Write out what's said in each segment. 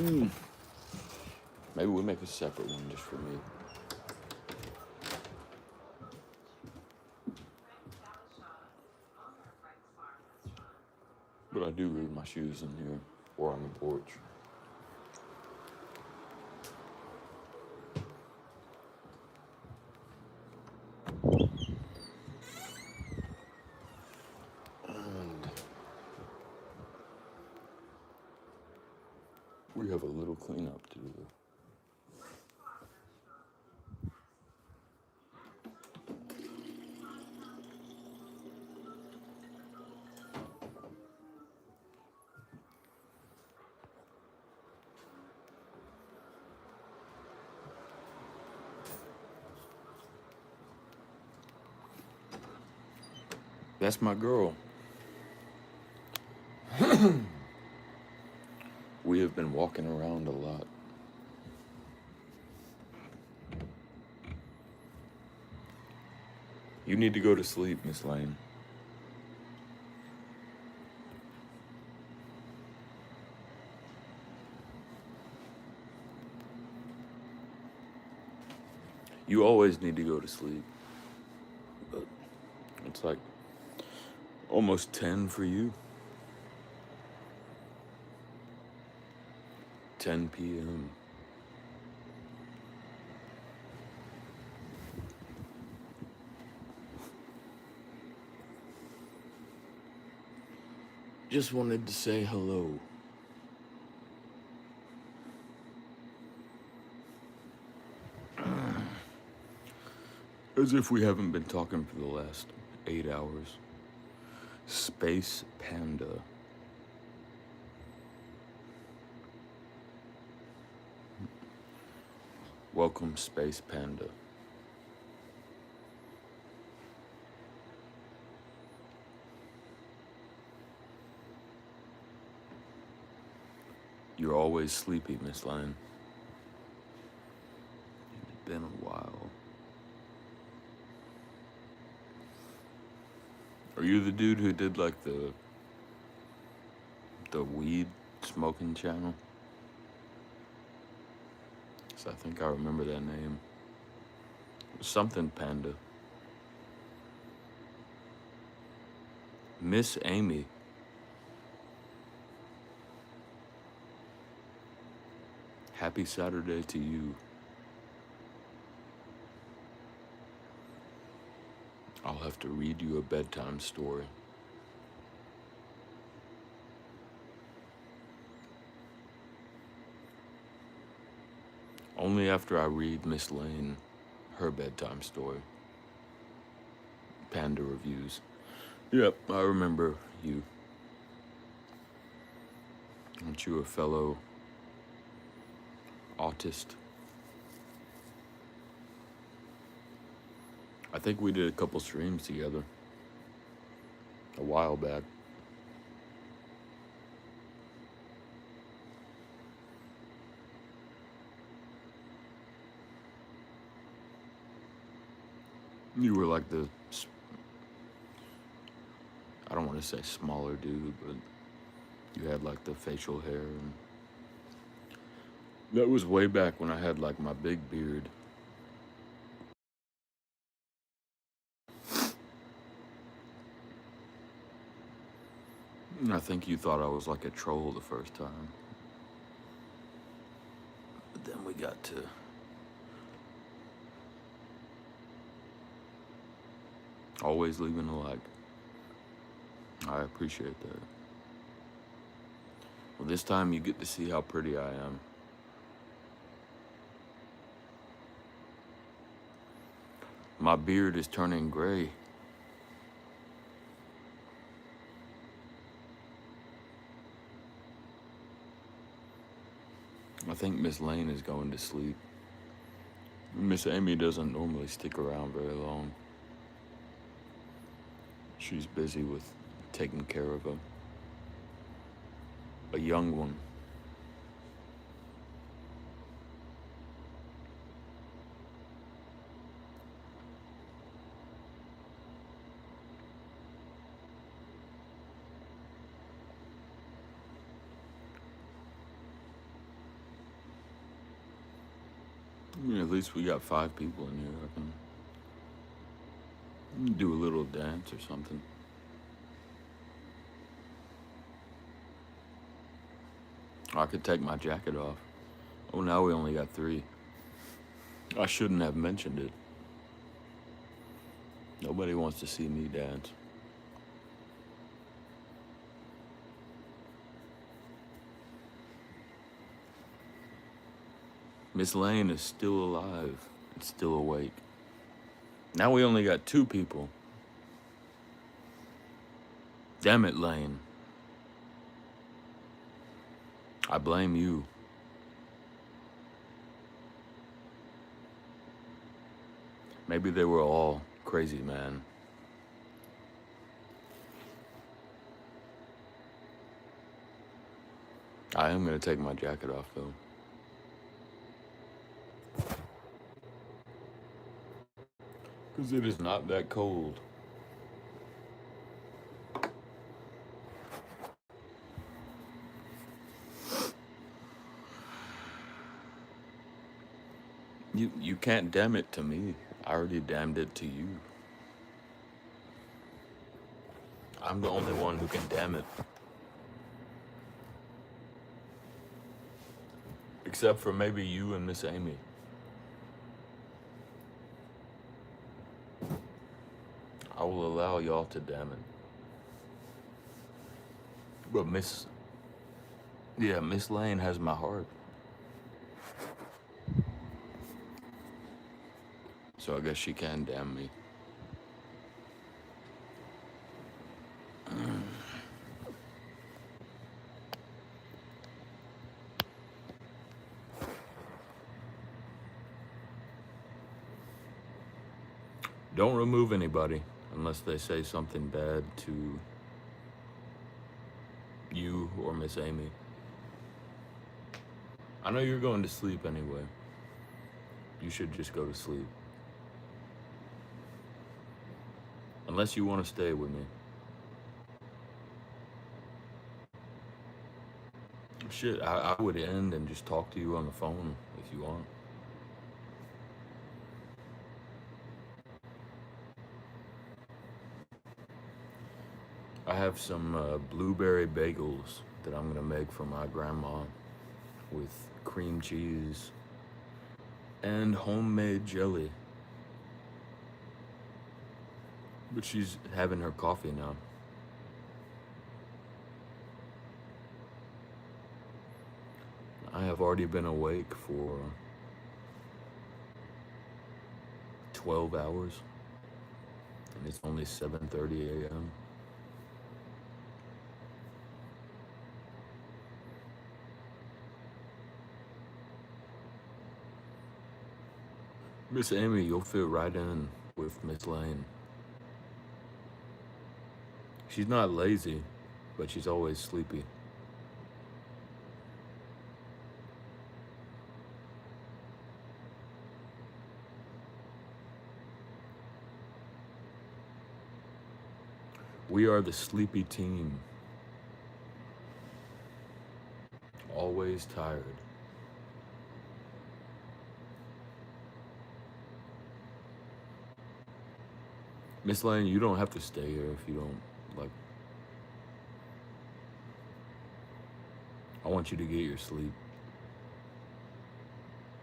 Maybe we'll make a separate one just for me. But I do leave my shoes in here or on the porch. And we have a little cleanup to do. That's my girl. We have been walking around a lot. You need to go to sleep, Miss Lane. You always need to go to sleep. But it's like almost 10 for you. 10 p.m. Just wanted to say hello. As if we haven't been talking for the last 8 hours. Space Panda. Welcome, Space Panda. You're always sleepy, Miss Lane. It's been a while. Are you the dude who did like the weed smoking channel? 'Cause I think I remember that name. Something Panda. Miss Amy. Happy Saturday to you. I'll have to read you a bedtime story. Only after I read Miss Lane her bedtime story. Panda reviews. Yep, I remember you. Aren't you a fellow autist? I think we did a couple streams together a while back. You were like the, I don't want to say smaller dude, but you had like the facial hair. And that was way back when I had like my big beard. And I think you thought I was like a troll the first time. But then we got to always leaving a like. I appreciate that. Well, this time you get to see how pretty I am. My beard is turning gray. I think Miss Lane is going to sleep. Miss Amy doesn't normally stick around very long. She's busy with taking care of a young one. I mean, at least we got 5 people in here. I can do a little dance or something. I could take my jacket off. Oh, now we only got 3. I shouldn't have mentioned it. Nobody wants to see me dance. Miss Lane is still alive and still awake. Now we only got 2 people. Damn it, Lane. I blame you. Maybe they were all crazy, man. I am gonna take my jacket off, though. Because it is not that cold. You can't damn it to me. I already damned it to you. I'm the only one who can damn it. Except for maybe you and Miss Amy. I will allow y'all to damn it. But Miss Lane has my heart. So I guess she can damn me. Don't remove anybody unless they say something bad to you or Miss Amy. I know you're going to sleep anyway. You should just go to sleep. Unless you want to stay with me. Shit, I would end and just talk to you on the phone if you want. I have some blueberry bagels that I'm gonna make for my grandma with cream cheese and homemade jelly. But she's having her coffee now. I have already been awake for 12 hours, and it's only 7:30 a.m. Miss Amy, you'll fit right in with Miss Lane. She's not lazy, but she's always sleepy. We are the sleepy team. Always tired. Miss Lane, you don't have to stay here if you don't like. I want you to get your sleep.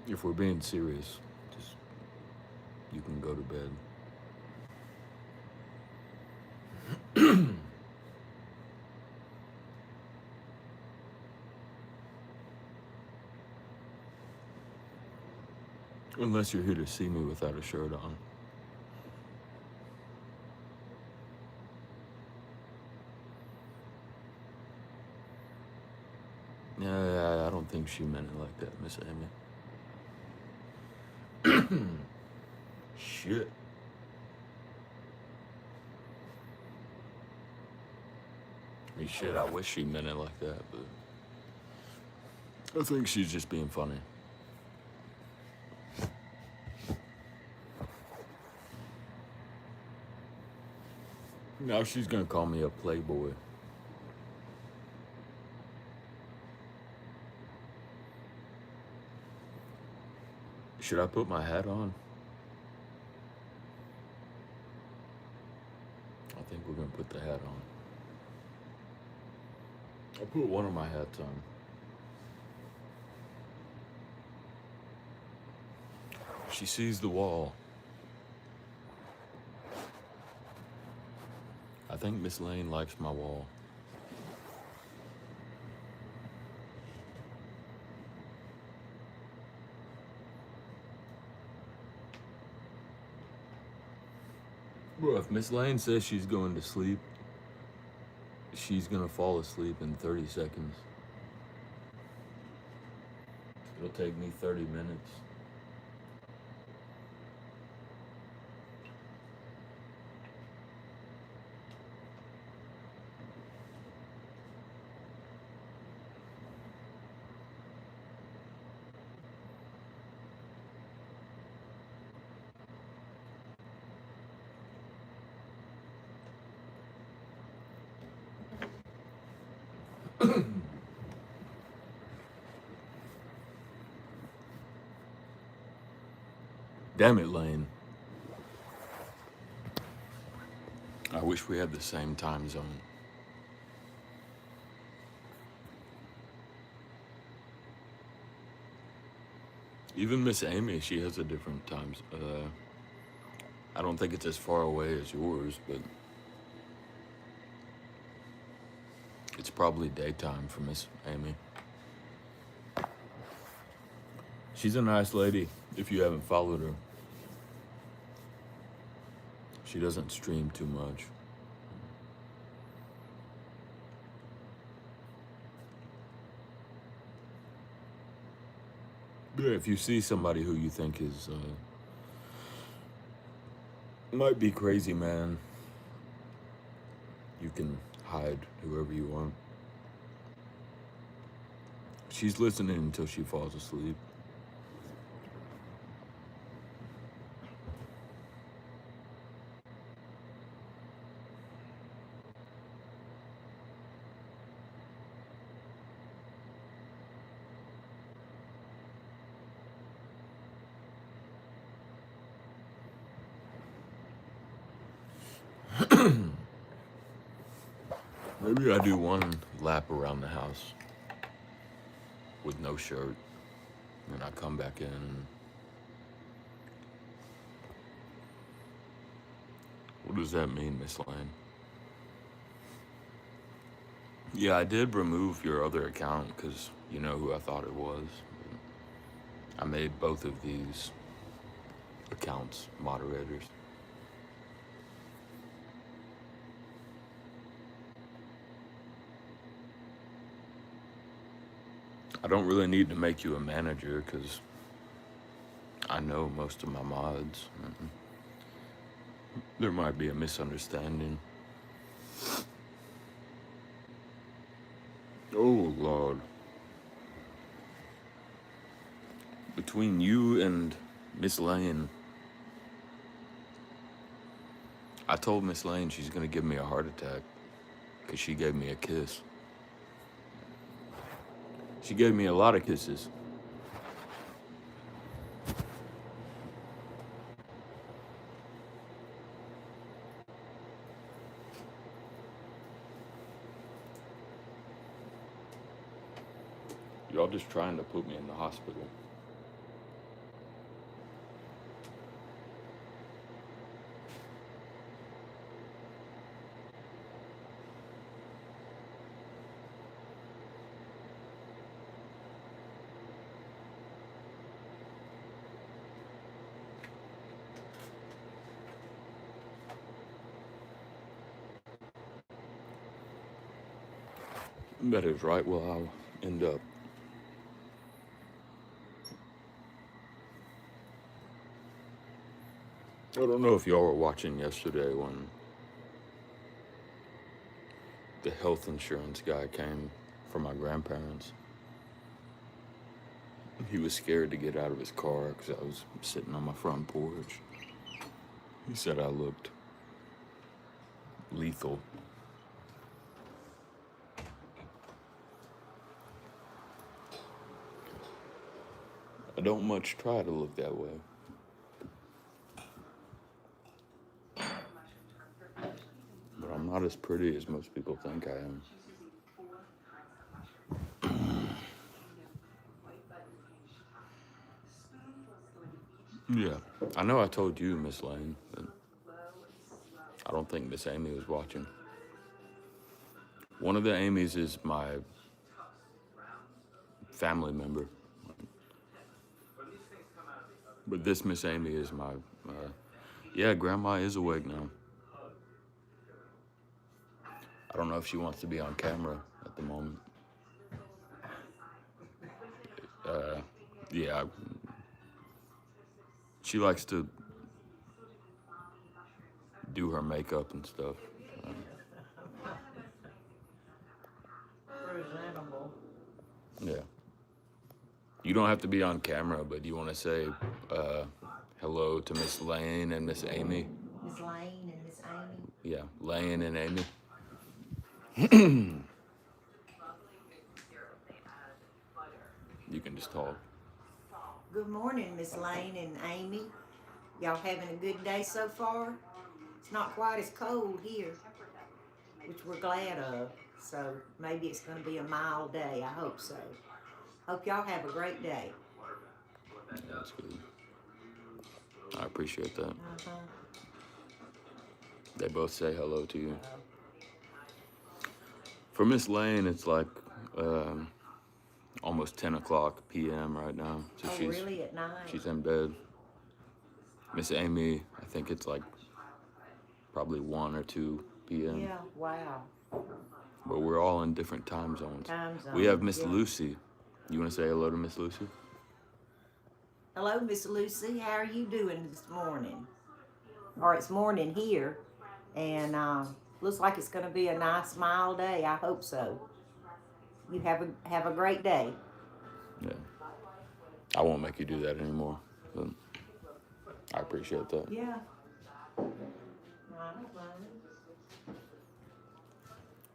If we're being serious, just you can go to bed. Unless you're here to see me without a shirt on. Yeah, I don't think she meant it like that, Miss Amy. Shit. I mean, shit, I wish she meant it like that, but I think she's just being funny. Now she's gonna call me a playboy. Should I put my hat on? I think we're gonna put the hat on. I'll put one of my hats on. She sees the wall. I think Miss Lane likes my wall. Well, if Miss Lane says she's going to sleep, she's gonna fall asleep in 30 seconds. It'll take me 30 minutes. Damn it, Lane. I wish we had the same time zone. Even Miss Amy, she has a different time. I don't think it's as far away as yours, but it's probably daytime for Miss Amy. She's a nice lady, if you haven't followed her. She doesn't stream too much. Yeah, if you see somebody who you think is might be crazy, man, you can hide whoever you want. She's listening until she falls asleep. Maybe I do one lap around the house with no shirt, and I come back in. What does that mean, Miss Lane? Yeah, I did remove your other account because you know who I thought it was. I made both of these accounts moderators. I don't really need to make you a manager because I know most of my mods. There might be a misunderstanding. Oh, Lord. Between you and Miss Lane, I told Miss Lane she's gonna give me a heart attack because she gave me a kiss. She gave me a lot of kisses. Y'all just trying to put me in the hospital. That is right where I'll end up. I don't know if y'all were watching yesterday when the health insurance guy came for my grandparents. He was scared to get out of his car because I was sitting on my front porch. He said I looked lethal. I don't much try to look that way. But I'm not as pretty as most people think I am. Yeah. I know I told you, Miss Lane, but I don't think Miss Amy was watching. One of the Amy's is my family member. But this Miss Amy is my, yeah, Grandma is awake now. I don't know if she wants to be on camera at the moment. Yeah, she likes to do her makeup and stuff. Presentable. Yeah. You don't have to be on camera, but you want to say hello to Miss Lane and Miss Amy? Miss Lane and Miss Amy. Yeah, Lane and Amy. You can just talk. Good morning, Miss Lane and Amy. Y'all having a good day so far? It's not quite as cold here, which we're glad of. So maybe it's going to be a mild day. I hope so. Hope y'all have a great day. Yeah, that's good. I appreciate that. They both say hello to you. For Miss Lane, it's like almost 10 o'clock p.m. right now. So Oh, really? At night? She's in bed. Miss Amy, I think it's like probably 1 or 2 p.m. Yeah, wow. But we're all in different time zones. Time zone. We have Miss yeah. Lucy. You want to say hello to Miss Lucy? Hello, Miss Lucy. How are you doing this morning? Or it's morning here, and looks like it's going to be a nice, mild day. I hope so. You have a great day. Yeah. I won't make you do that anymore. But I appreciate that. Yeah.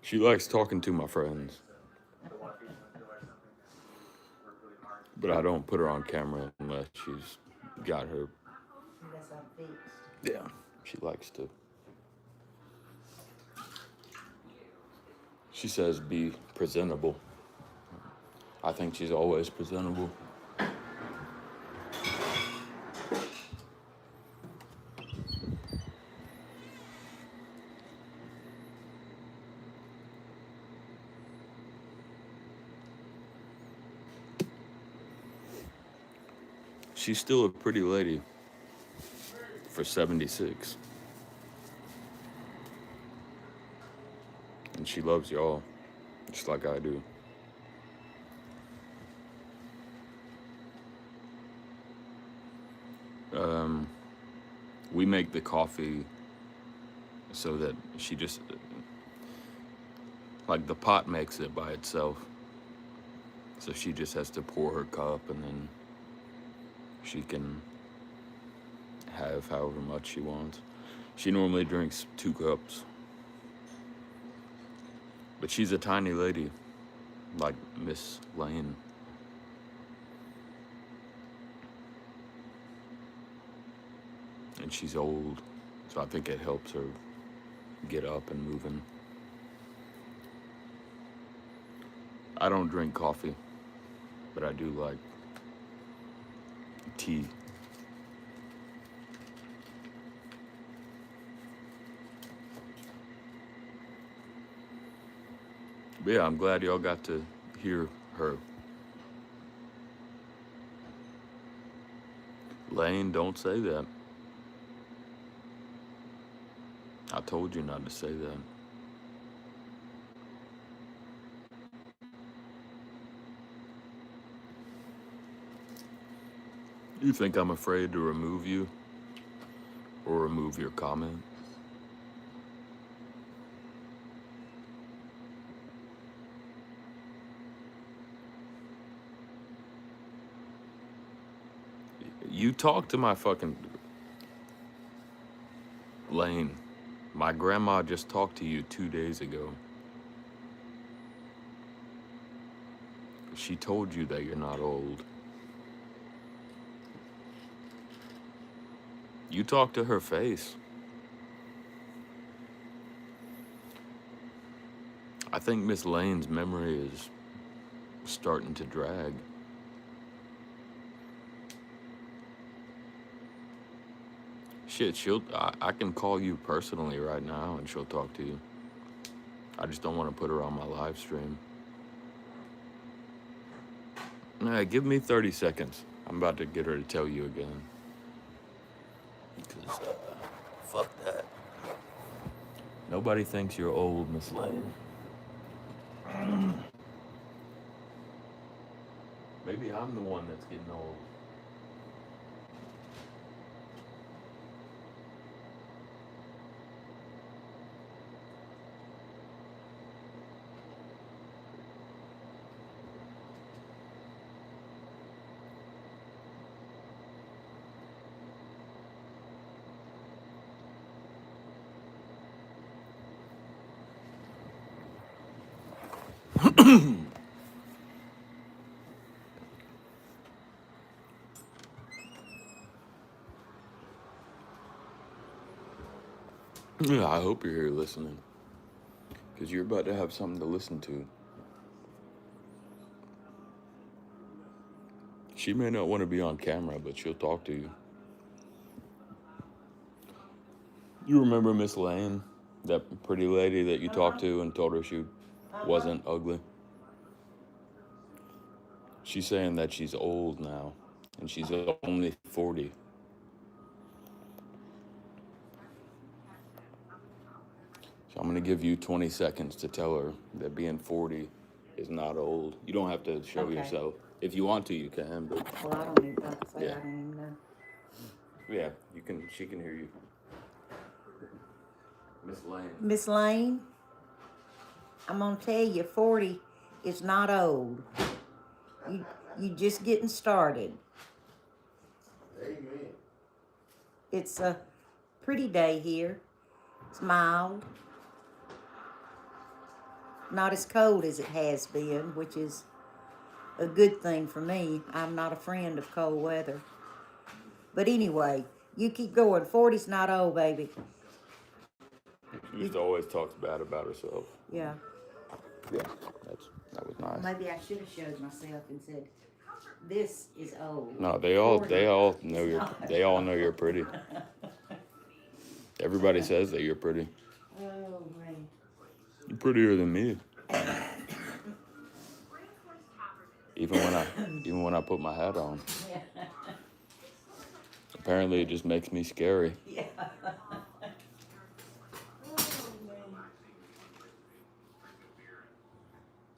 She likes talking to my friends. But I don't put her on camera unless she's got her. Yeah, she likes to. She says be presentable. I think she's always presentable. She's still a pretty lady for 76. And she loves y'all, just like I do. We make the coffee so that she just, like the pot makes it by itself. So she just has to pour her cup and then she can have however much she wants. She normally drinks 2 cups. But she's a tiny lady, like Miss Lane. And she's old, so I think it helps her get up and moving. I don't drink coffee, but I do like tea. But yeah, I'm glad y'all got to hear her. Lane, don't say that. I told you not to say that. You think I'm afraid to remove you? Or remove your comment? You talk to my fucking... Lane, my grandma just talked to you 2 days ago. She told you that you're not old. You talk to her face. I think Miss Lane's memory is starting to drag. Shit, I can call you personally right now and she'll talk to you. I just don't want to put her on my live stream. Nah, give me 30 seconds. I'm about to get her to tell you again. Because, fuck that. Nobody thinks you're old, Miss Lane. Maybe I'm the one that's getting old. Yeah, I hope you're here listening. Because you're about to have something to listen to. She may not want to be on camera, but she'll talk to you. You remember Miss Lane? That pretty lady that you talked to and told her she wasn't ugly? She's saying that she's old now. And she's only 40. So I'm going to give you 20 seconds to tell her that being 40 is not old. You don't have to show yourself. If you want to, you can. But Well, I don't even know. I don't even know. Yeah, you can. She can hear you. Miss Lane. Miss Lane, I'm gonna tell you, 40 is not old. You just getting started. Amen. It's a pretty day here. It's mild. Not as cold as it has been, which is a good thing for me. I'm not a friend of cold weather. But anyway, you keep going. 40's not old, baby. She just always talks bad about herself. Yeah. Yeah, that was nice. Maybe I should have showed myself and said, "This is old." No, they all know you're pretty. Everybody says that you're pretty. Oh man. You're prettier than me. Even when I put my hat on. Yeah. Apparently, it just makes me scary. Yeah.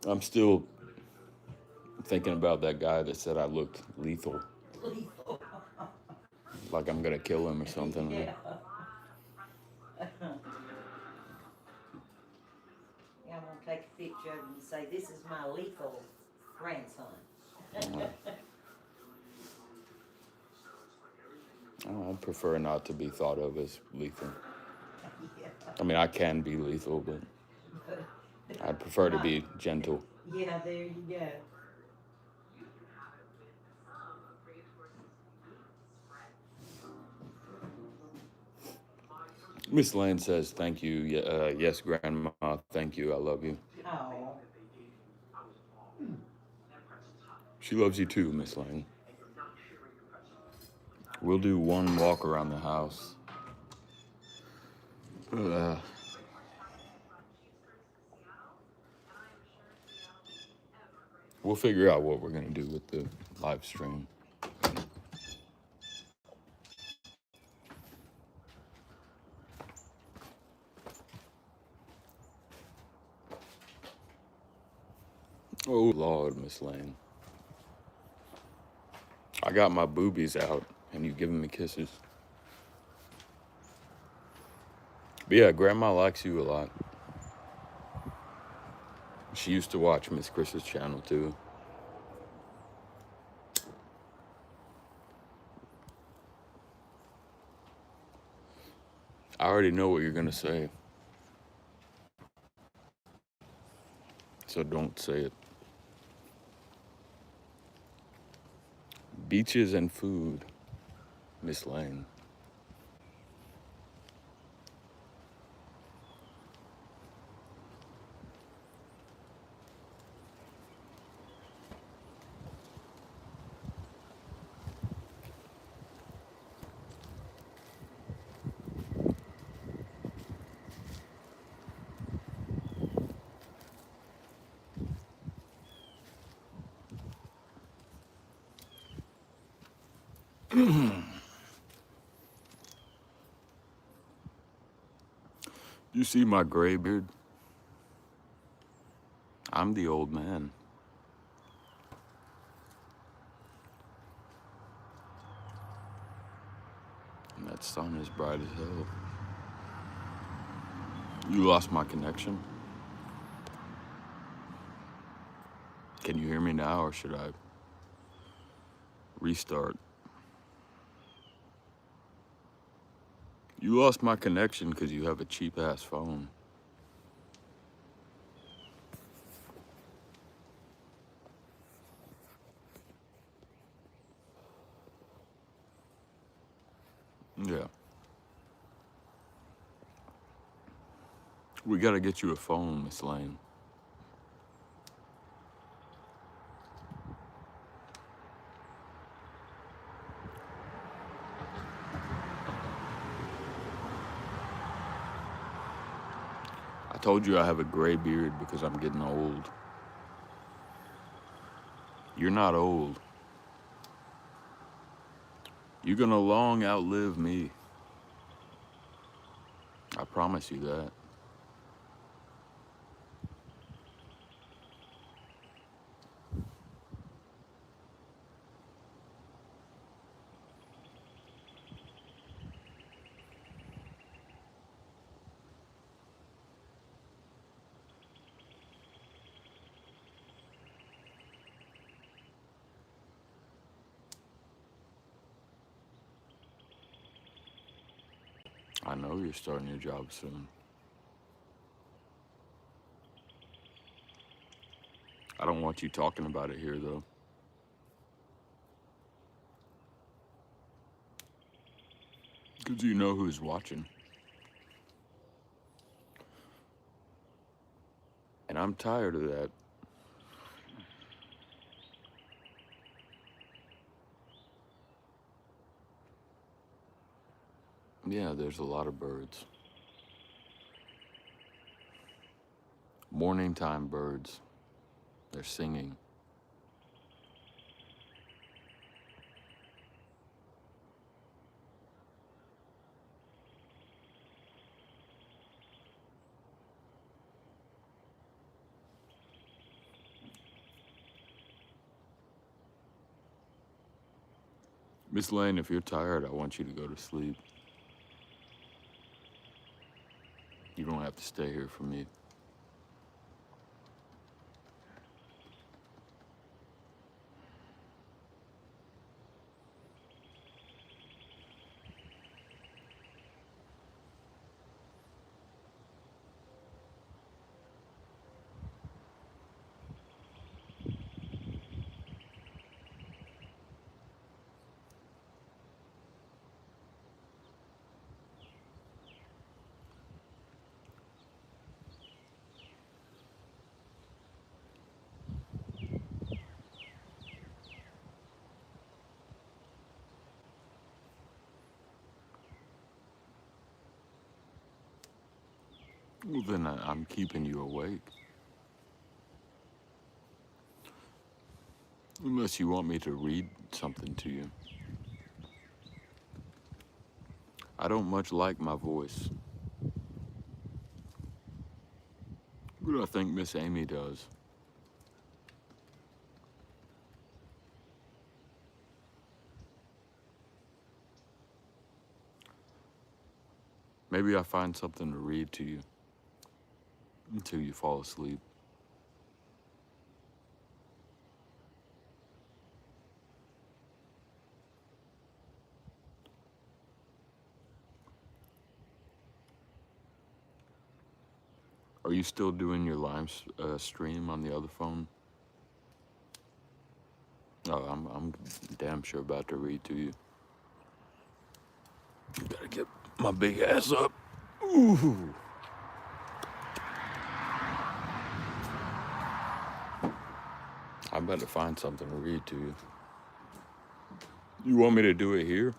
I'm still thinking about that guy that said I looked lethal. Lethal. Like I'm gonna kill him or something. Yeah. Yeah, I'm gonna take a picture of him and say, "This is my lethal grandson." I'd prefer not to be thought of as lethal. Yeah. I mean, I can be lethal, but I'd prefer to be gentle. Yeah, there you go. Miss Lane says, "Thank you. Yes, Grandma. Thank you. I love you." Oh. She loves you too, Miss Lane. We'll do one walk around the house. We'll figure out what we're gonna do with the live stream. Oh Lord, Miss Lane. I got my boobies out and you giving me kisses. But yeah, Grandma likes you a lot. She used to watch Miss Chris's channel too. I already know what you're gonna say. So don't say it. Beaches and food, Miss Lane. You see my gray beard? I'm the old man. And that sun is bright as hell. You lost my connection? Can you hear me now, or should I restart? You lost my connection because you have a cheap-ass phone. Yeah. We gotta get you a phone, Miss Lane. I told you I have a gray beard because I'm getting old. You're not old. You're gonna long outlive me. I promise you that. I know you're starting your job soon. I don't want you talking about it here, though. Because you know who's watching. And I'm tired of that. Yeah, there's a lot of birds. Morning time birds. They're singing. Miss Lane, if you're tired, I want you to go to sleep. You don't have to stay here for me. Well, then I'm keeping you awake. Unless you want me to read something to you. I don't much like my voice. But I think Miss Amy does. Maybe I find something to read to you until you fall asleep. Are you still doing your stream on the other phone? Oh, I'm damn sure about to read to you. Gotta get my big ass up. Ooh. I'm about to find something to read to you. You want me to do it here?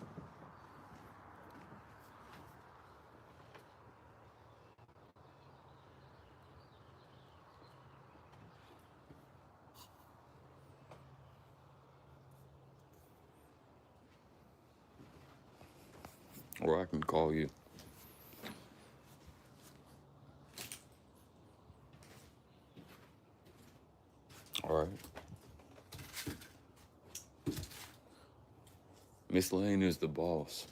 Or I can call you. All right. Miss Lane is the boss.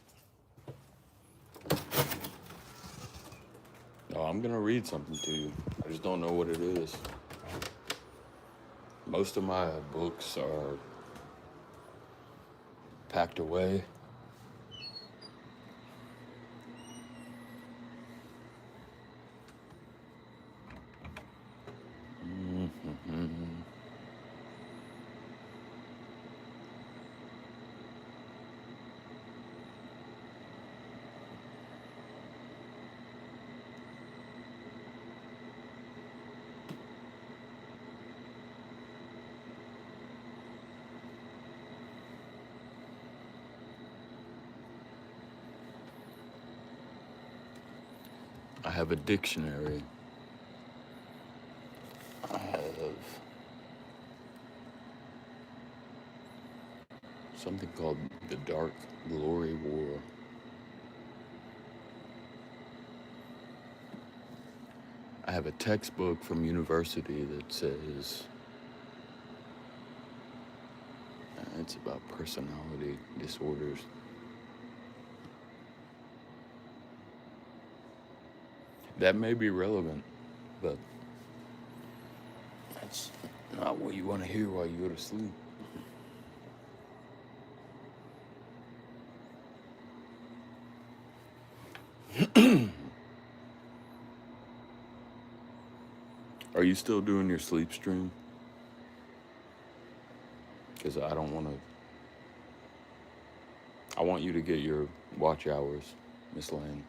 No, I'm gonna read something to you. I just don't know what it is. Most of my books are packed away. I have a dictionary. I have something called The Dark Glory War. I have a textbook from university that says it's about personality disorders. That may be relevant, but that's not what you want to hear while you go to sleep. Are you still doing your sleep stream? Because I don't want to. I want you to get your watch hours, Miss Lane.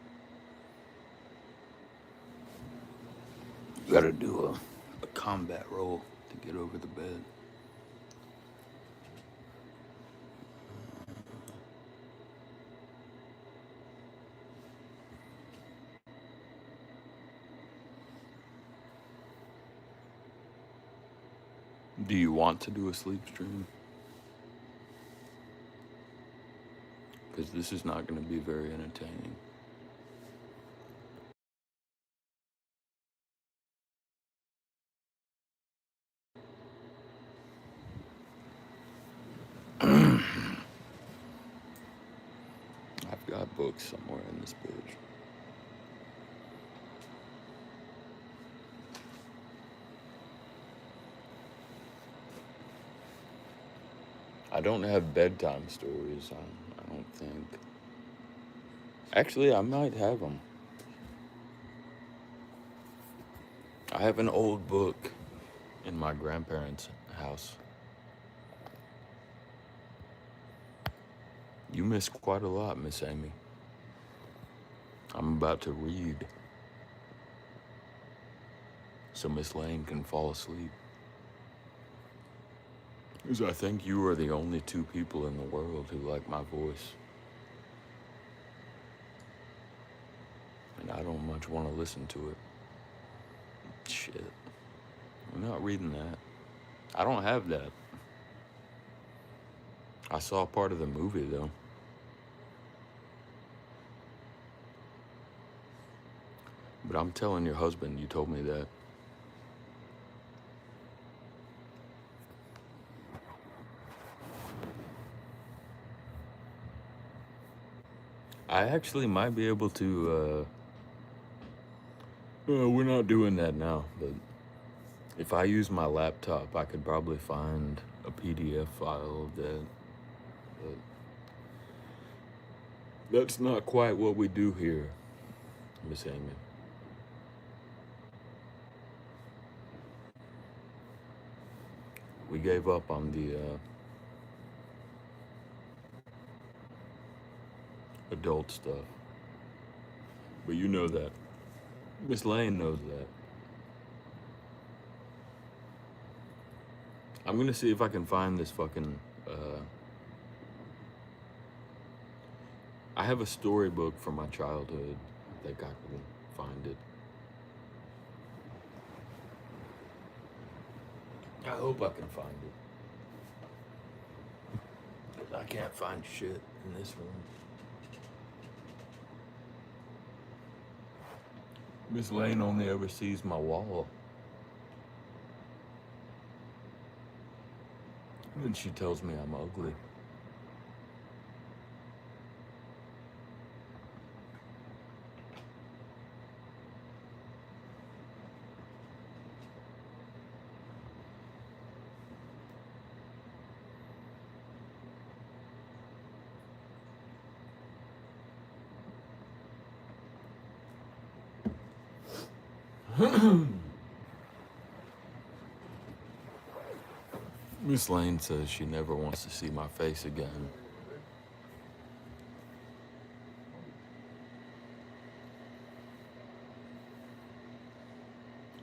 You gotta do a combat roll to get over the bed. Do you want to do a sleep stream? Because this is not going to be very entertaining. I've got books somewhere in this bitch. I don't have bedtime stories, I don't think. Actually, I might have them. I have an old book in my grandparents' house. You missed quite a lot, Miss Amy. I'm about to read so Miss Lane can fall asleep. Because I think you are the only two people in the world who like my voice. And I don't much want to listen to it. Shit. I'm not reading that. I don't have that. I saw part of the movie, though. But I'm telling your husband you told me that. I actually might be able to, we're not doing that now, but if I use my laptop, I could probably find a PDF file of that. But that's not quite what we do here, Miss Amy. We gave up on the adult stuff. But you know that. Miss Lane knows that. I'm gonna see if I can find this fucking, I have a storybook from my childhood. I think I can find it. I hope I can find it. Because I can't find shit in this room. Miss Lane only ever sees my wall. And she tells me I'm ugly. Miss Lane says she never wants to see my face again.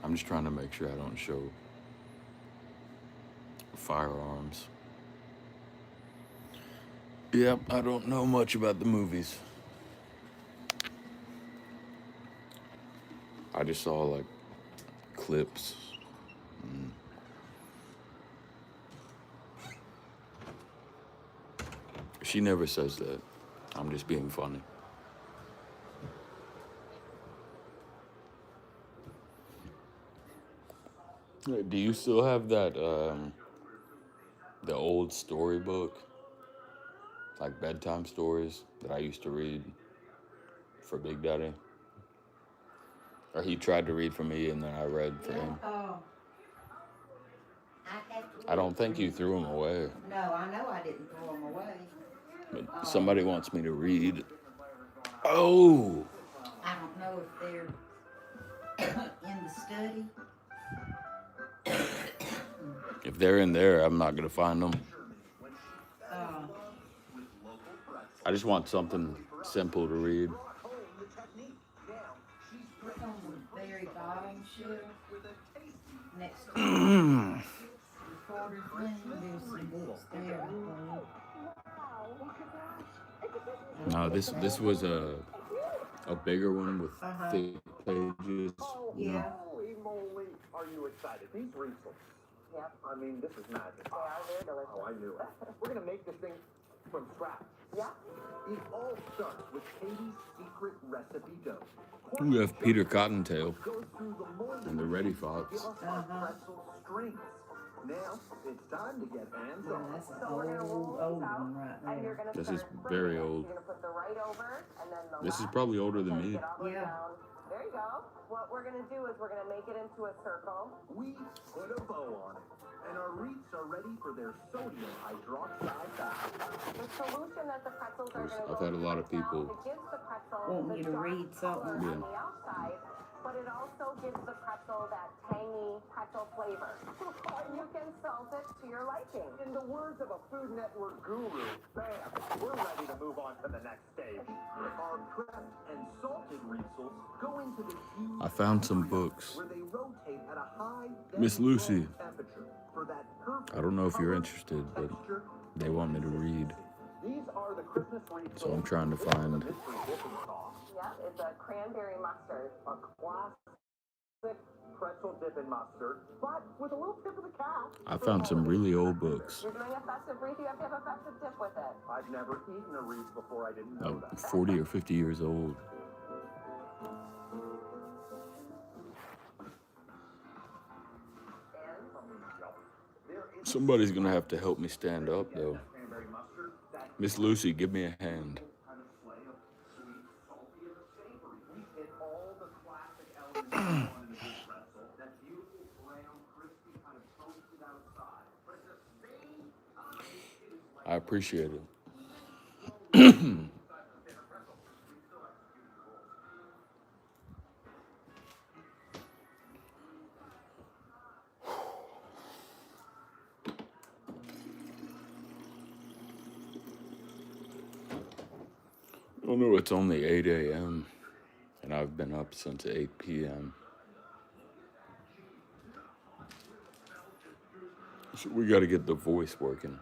I'm just trying to make sure I don't show firearms. Yep, I don't know much about the movies. I just saw like clips. She never says that. I'm just being funny. Do you still have that, the old storybook, like bedtime stories that I used to read for Big Daddy? Or he tried to read for me and then I read for him. I have to I don't look think for you him. threw them away. No, I know I didn't throw them away. But somebody wants me to read. Oh! I don't know if they're in the study. If they're in there, I'm not going to find them. I just want something simple to read. Look on the very bottom shelf next to the recorder thing. There's some books there, I think. No, this was a bigger one with thick pages. Yeah. Holy moly, are you excited? These Riesels. Yep. I mean, this is magic. They are very delicious. Oh, I knew it. We're going to make this thing from scratch. Yeah. It all starts with Katie's secret recipe dough. We have Peter Cottontail Goes through the mold and the Ready Fox. give us our pretzel strings. Now, it's time to get hands Yeah, on. that's an old one right there. This is very old. You're gonna put the right over, and then the This is left, probably older than me. get all the way Yeah. down. There you go. What we're gonna do is we're gonna make it into a circle. We put a bow on it. And our wreaths are ready for their sodium hydroxide bath. The solution that the pretzels are gonna I've go had a lot of inside now, people it gives the pretzel want the you to dark read something. color Yeah. on the outside, but it also gives the pretzel that tangy pretzel flavor. You can salt it to your liking. In the words of a Food Network guru, bam, we're ready to move on to the next stage. Our pressed and salted Riesels go into the huge I found some books. where they rotate at a high Miss Lucy. temperature for that perfect I don't know if you're color, interested, but texture, they want me to read. These are the Christmas Riesels. So I'm trying to with the find. mystery dipping sauce. Yeah, it's a cranberry mustard. A classic pretzel dipping mustard, but with a little tip of the cap. I found some really old books, You're doing a festive wreath, you have to have a festive dip with it. I've never eaten a wreath before I didn't know like that. 40 or 50 years old. Somebody's gonna have to help me stand up, though. Cranberry mustard, that Miss Lucy, give me a hand. kind of play of sweet, salty, and savory. We hit all the classic elements you want in a good pretzel. That beautiful brown, crispy, kind of toasted outside. But at the same time, it is like I appreciate it. Oh no, it's only 8 a.m. and I've been up since 8 p.m. So we gotta get the voice working.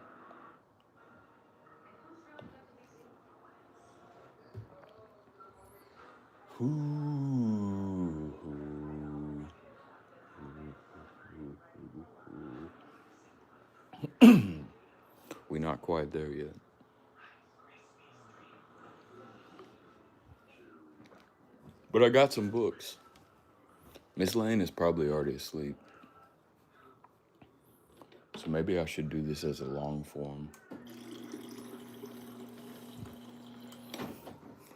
We're not quite there yet. But I got some books. Miss Lane is probably already asleep. So maybe I should do this as a long form.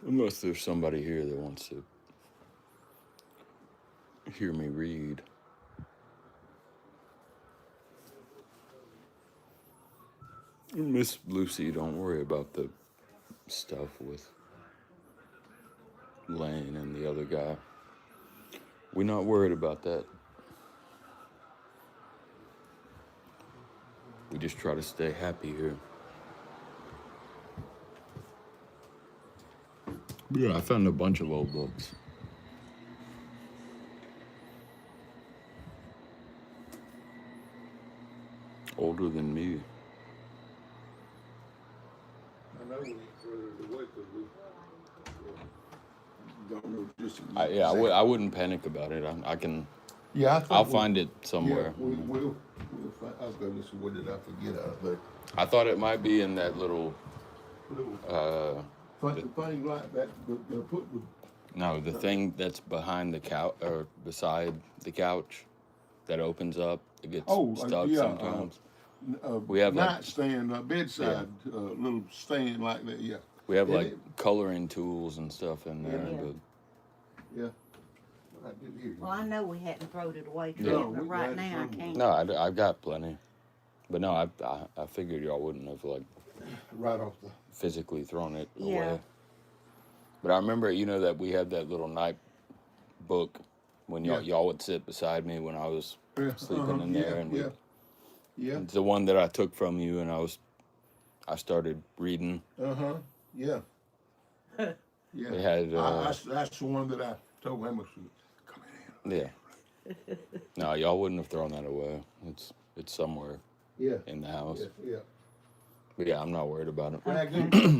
Unless there's somebody here that wants to hear me read. Miss Lucy, don't worry about the stuff with Lane and the other guy. We're not worried about that. We just try to stay happy here. But yeah, I found a bunch of old books. Older than me. I know we went further away because we don't know just. I wouldn't panic about it. I can. Yeah, I think I'll find it somewhere. Yeah, we'll find. I was going to say, what did I forget of? But I thought it might be in that little. little thing like that, the put the No, the thing that's behind the couch or beside the couch that opens up. It gets stuck yeah, sometimes. We have like nightstand, bedside, little stand like that. Yeah, we have And like coloring tools and stuff in there. Yeah. But yeah. But I did hear you. Well, I know we hadn't thrown it away, Yeah. No, but we right had now I some. can't. no, I've got plenty. But no, I figured y'all wouldn't have like Right off the. physically thrown it Yeah. away. But I remember, that we had that little night book when Yeah. y'all would sit beside me when I was Yeah, sleeping in there, and yeah. it's the one that I took from you, and I started reading. Yeah. Yeah. It had That's the one that I told him was come in. yeah. No, y'all wouldn't have thrown that away. It's somewhere Yeah. in the house. Yeah. But yeah, I'm not worried about it. Well,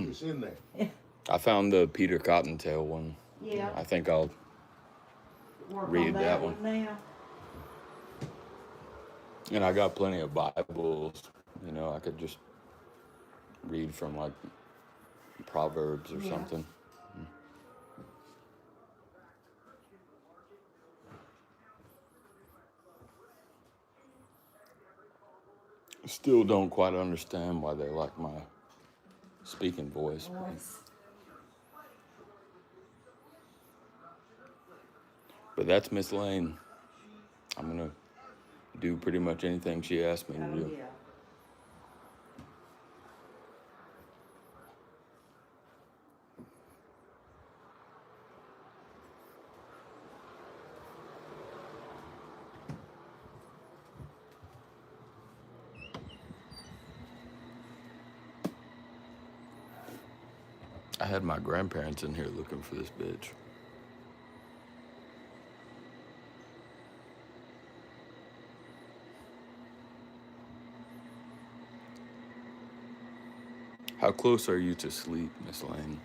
it's in there. I found the Peter Cottontail one. Yeah. I think I'll Work read on that one. now. And I got plenty of Bibles. I could just read from like Proverbs or Yeah. something. Still don't quite understand why they like my speaking voice. But that's Miss Lane. I'm gonna do pretty much anything she asks me to do. Yeah. I had my grandparents in here looking for this bitch. How close are you to sleep, Miss Lane?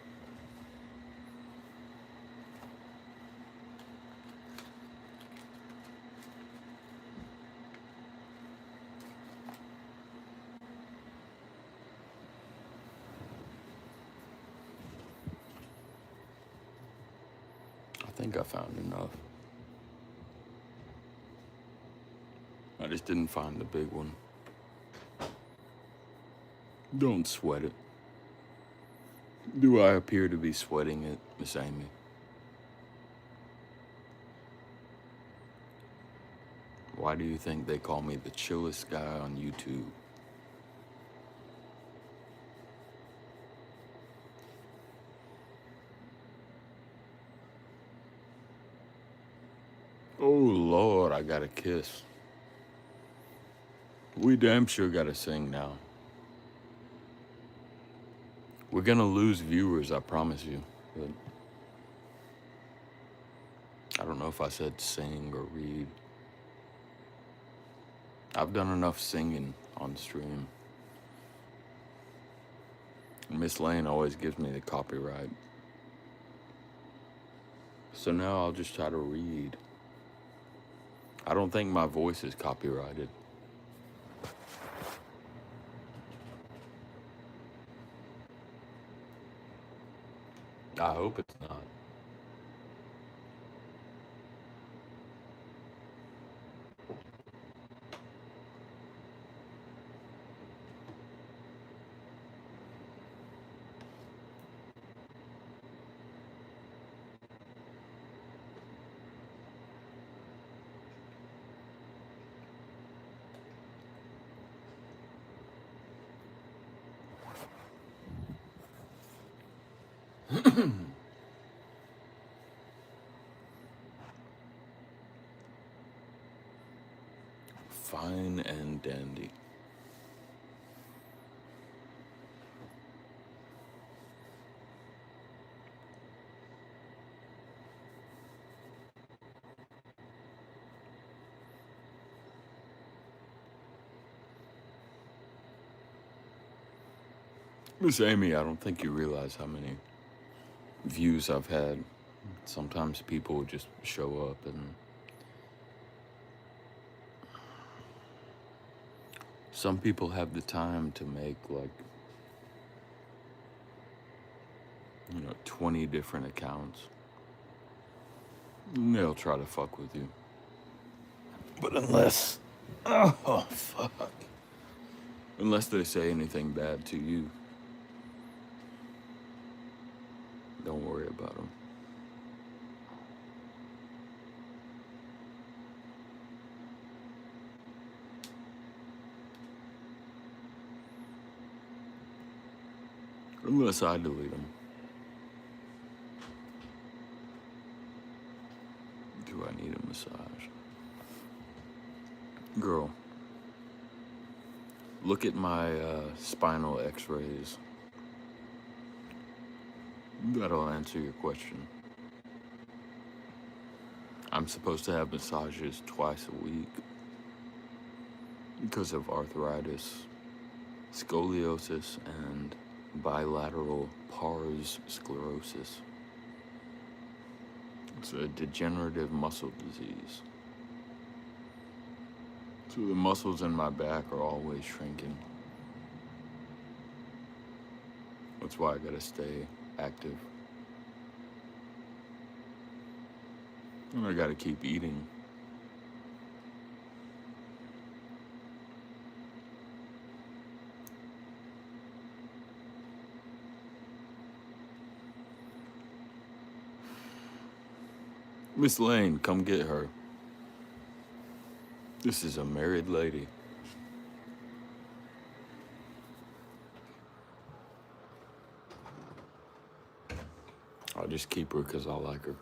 I think I found enough. I just didn't find the big one. Don't sweat it. Do I appear to be sweating it, Miss Amy? Why do you think they call me the chillest guy on YouTube? Oh Lord, I got a kiss. We damn sure gotta sing now. We're gonna lose viewers, I promise you. But I don't know if I said sing or read. I've done enough singing on stream. Miss Lane always gives me the copyright. So now I'll just try to read. I don't think my voice is copyrighted. I hope it's not. Fine and dandy. Miss Amy, I don't think you realize how many views I've had. Sometimes people just show up and some people have the time to make like, 20 different accounts. And they'll try to fuck with you. But oh fuck. Unless they say anything bad to you, don't worry about them. Unless I delete them. Do I need a massage? Girl, look at my spinal x-rays. That'll answer your question. I'm supposed to have massages twice a week because of arthritis, scoliosis, and bilateral pars sclerosis. It's a degenerative muscle disease. So the muscles in my back are always shrinking. That's why I gotta stay active. And I gotta keep eating. Miss Lane, come get her. This is a married lady. I'll just keep her because I like her.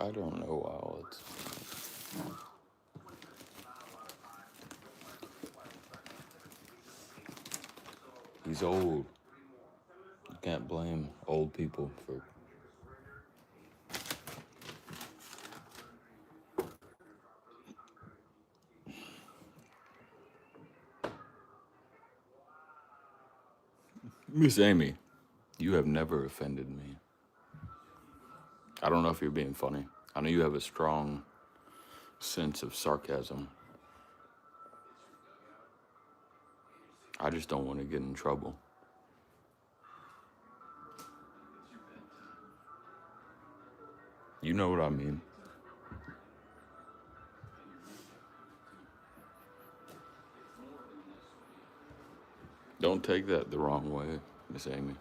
I don't know why it's... He's old. You can't blame old people for... Miss Amy, you have never offended me. I don't know if you're being funny. I know you have a strong sense of sarcasm. I just don't want to get in trouble. You know what I mean. Don't take that the wrong way, Miss Amy.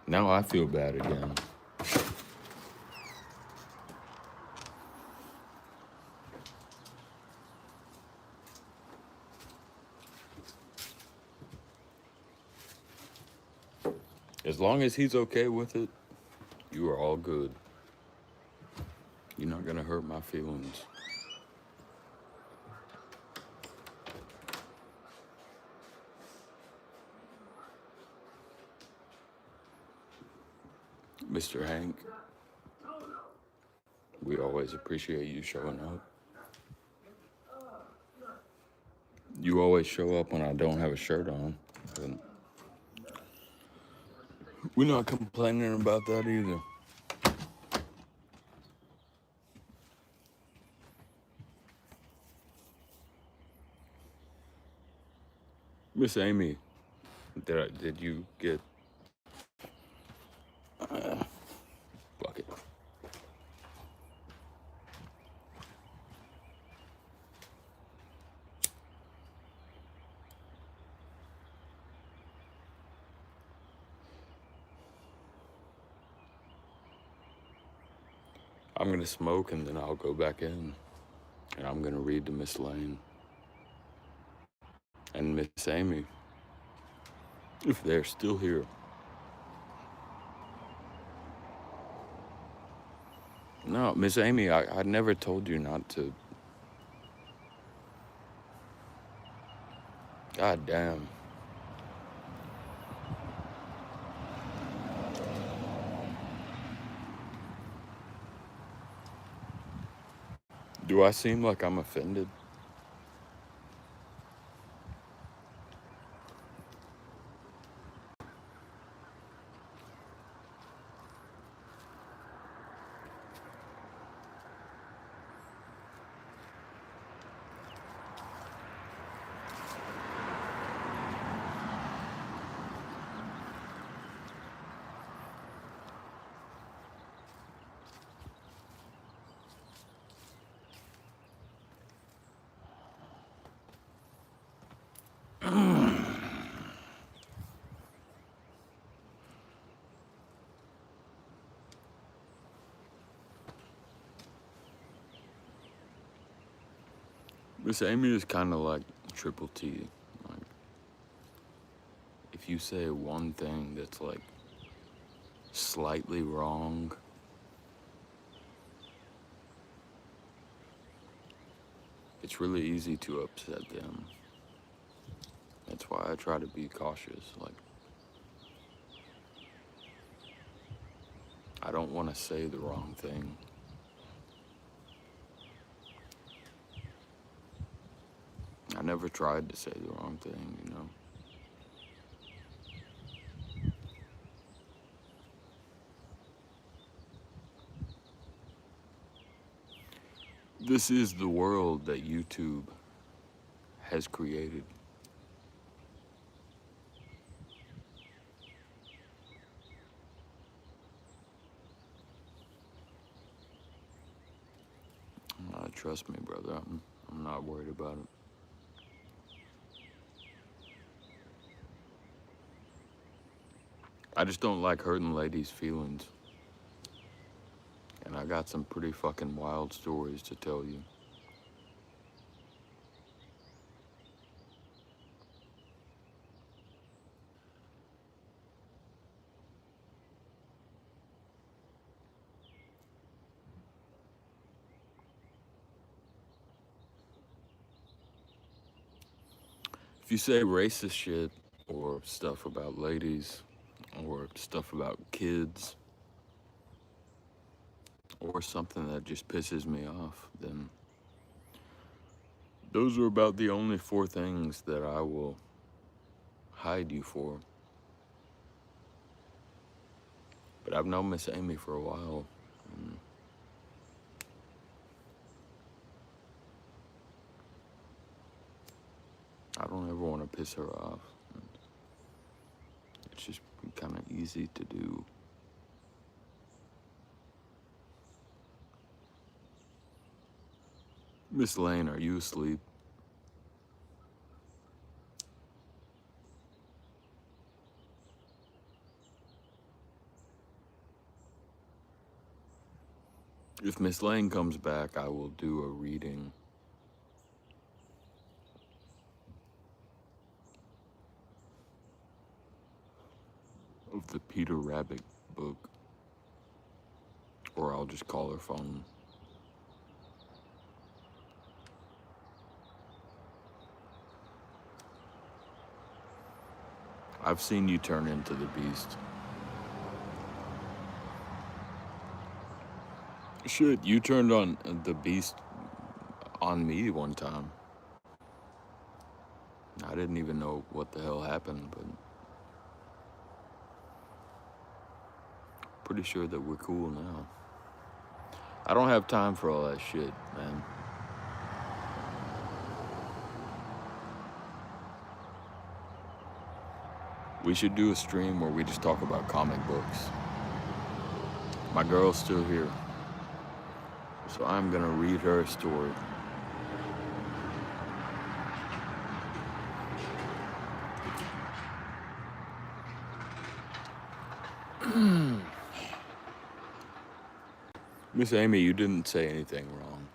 Now I feel bad again. As long as he's okay with it, you are all good. You're not gonna hurt my feelings. Mr. Hank, we always appreciate you showing up. You always show up when I don't have a shirt on. And we're not complaining about that either. Miss Amy, did you get... fuck it. I'm gonna smoke and then I'll go back in and I'm gonna read to Miss Lane and Miss Amy if they're still here. No, Miss Amy, I never told you not to. God damn. Do I seem like I'm offended? Miss Amy is kind of like Triple T. Like, if you say one thing that's like slightly wrong, it's really easy to upset them. That's why I try to be cautious. Like, I don't want to say the wrong thing. I never tried to say the wrong thing, you know? This is the world that YouTube has created. Trust me, brother, I'm not worried about it. I just don't like hurting ladies' feelings. And I got some pretty fucking wild stories to tell you. If you say racist shit or stuff about ladies or stuff about kids or something that just pisses me off, then those are about the only 4 things that I will hide you for. But I've known Miss Amy for a while. And I don't ever want to piss her off. It's just kind of easy to do. Miss Lane, are you asleep? If Miss Lane comes back, I will do a reading of the Peter Rabbit book. Or I'll just call her phone. I've seen you turn into the beast. Shit, you turned on the beast on me one time. I didn't even know what the hell happened, but pretty sure that we're cool now. I don't have time for all that shit, man. We should do a stream where we just talk about comic books. My girl's still here, so I'm gonna read her a story. Miss Amy, you didn't say anything wrong.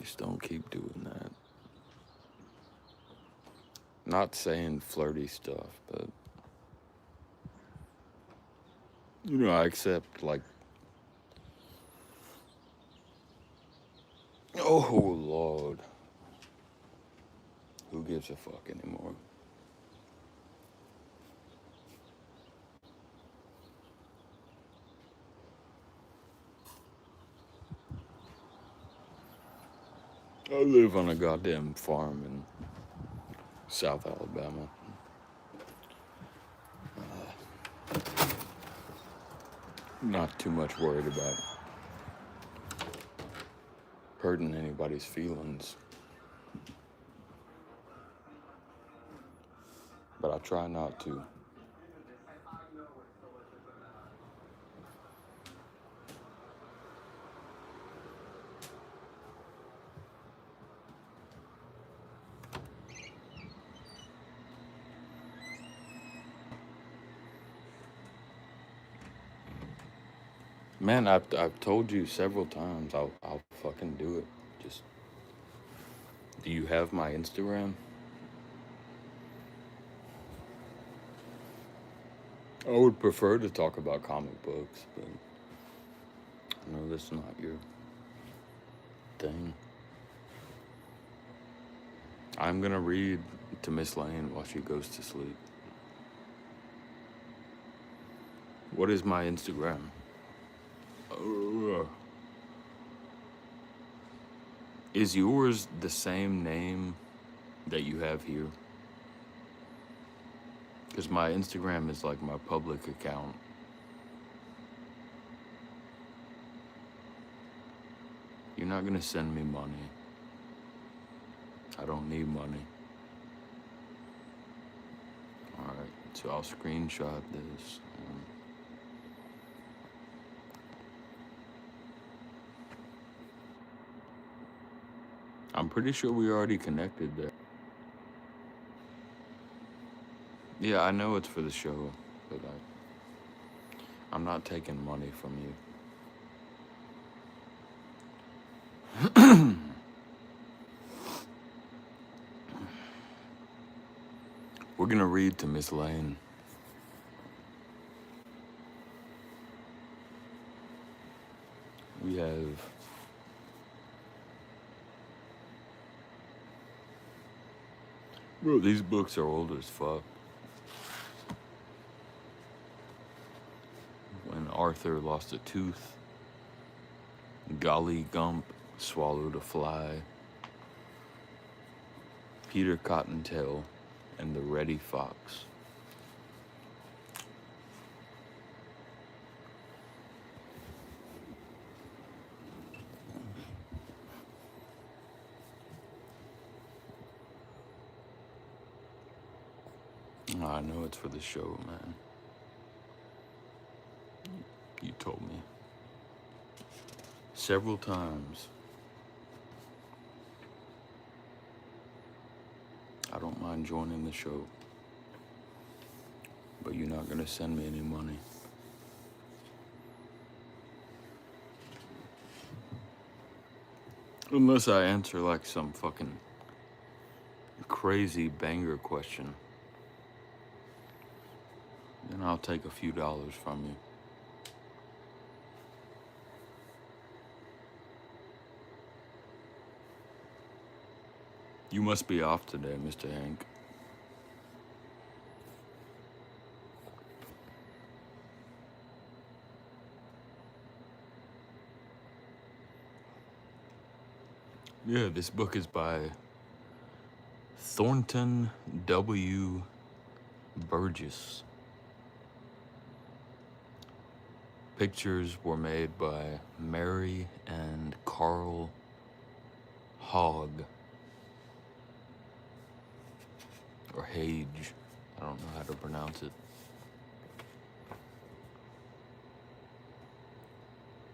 Just don't keep doing that. Not saying flirty stuff, but you know, I accept like, oh Lord, who gives a fuck anymore? I live on a goddamn farm in South Alabama. Not too much worried about hurting anybody's feelings. But I try not to. Man, I've told you several times I'll fucking do it. Just, do you have my Instagram? I would prefer to talk about comic books, but I know that's not your thing. I'm gonna read to Miss Lane while she goes to sleep. What is my Instagram? Is yours the same name that you have here? Because my Instagram is like my public account. You're not gonna send me money. I don't need money. Alright, so I'll screenshot this. I'm pretty sure we already connected there. Yeah, I know it's for the show, but I'm not taking money from you. We're gonna read to Miss Lane. We have bro, these books are old as fuck. When Arthur lost a tooth, Golly Gump swallowed a fly, Peter Cottontail and the Reddy Fox. Oh, I know it's for the show, man. You told me several times. I don't mind joining the show, but you're not gonna send me any money. Unless I answer like some fucking crazy banger question. Then I'll take a few dollars from you. You must be off today, Mr. Hank. Yeah, this book is by Thornton W. Burgess. Pictures were made by Mary and Carl Hogg. Or Hage. I don't know how to pronounce it.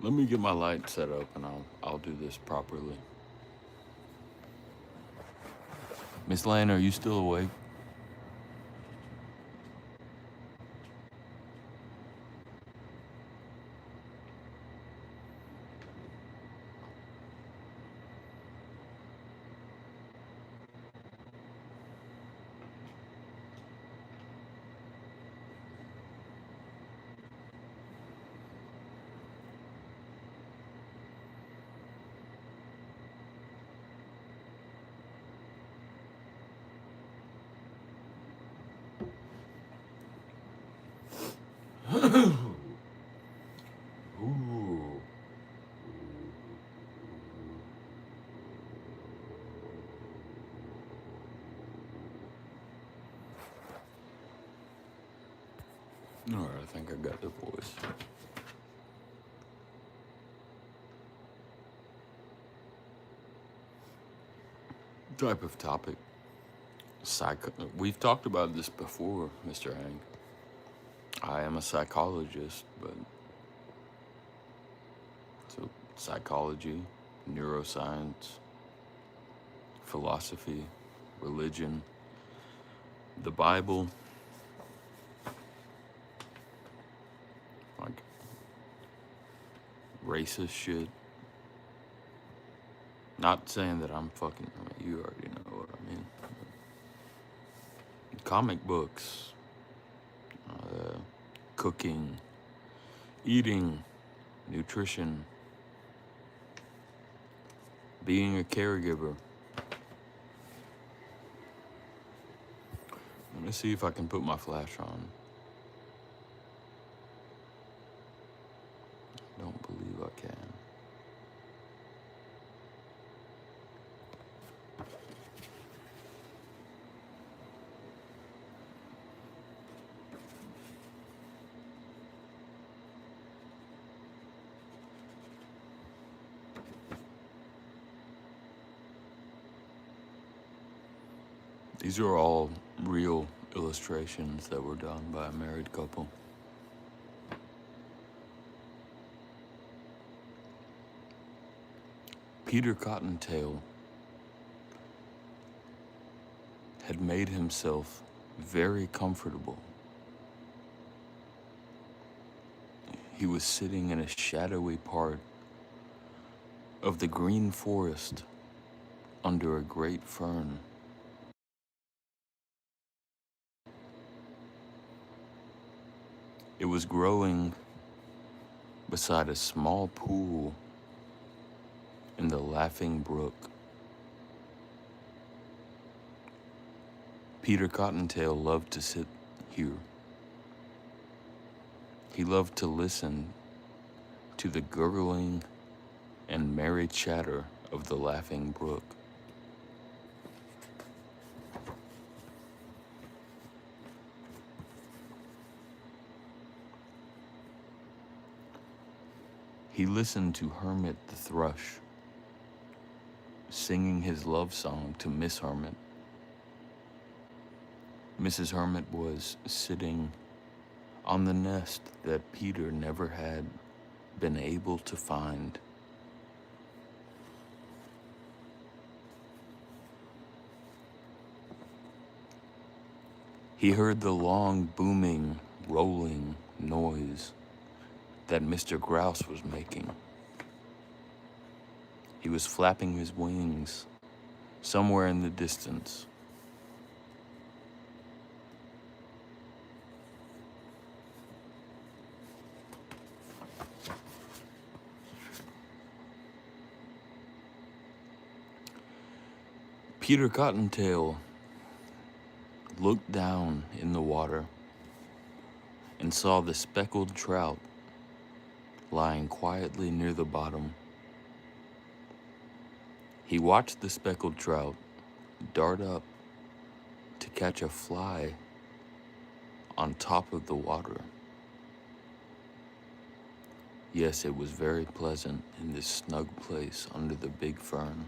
Let me get my light set up and I'll do this properly. Miss Lane, are you still awake? Ooh. All right, I think I got the voice. Type of topic. We've talked about this before, Mr. Hank. I am a psychologist, but so psychology, neuroscience, philosophy, religion, the Bible, like racist shit. Not saying that I'm fucking, I mean, you already know what I mean. Comic books, cooking, eating, nutrition, being a caregiver. Let me see if I can put my flash on. I don't believe I can. These are all real illustrations that were done by a married couple. Peter Cottontail had made himself very comfortable. He was sitting in a shadowy part of the green forest under a great fern. It was growing beside a small pool in the Laughing Brook. Peter Cottontail loved to sit here. He loved to listen to the gurgling and merry chatter of the Laughing Brook. He listened to Hermit the Thrush singing his love song to Miss Hermit. Mrs. Hermit was sitting on the nest that Peter never had been able to find. He heard the long, booming, rolling noise that Mr. Grouse was making. He was flapping his wings somewhere in the distance. Peter Cottontail looked down in the water and saw the speckled trout lying quietly near the bottom. He watched the speckled trout dart up to catch a fly on top of the water. Yes, it was very pleasant in this snug place under the big fern.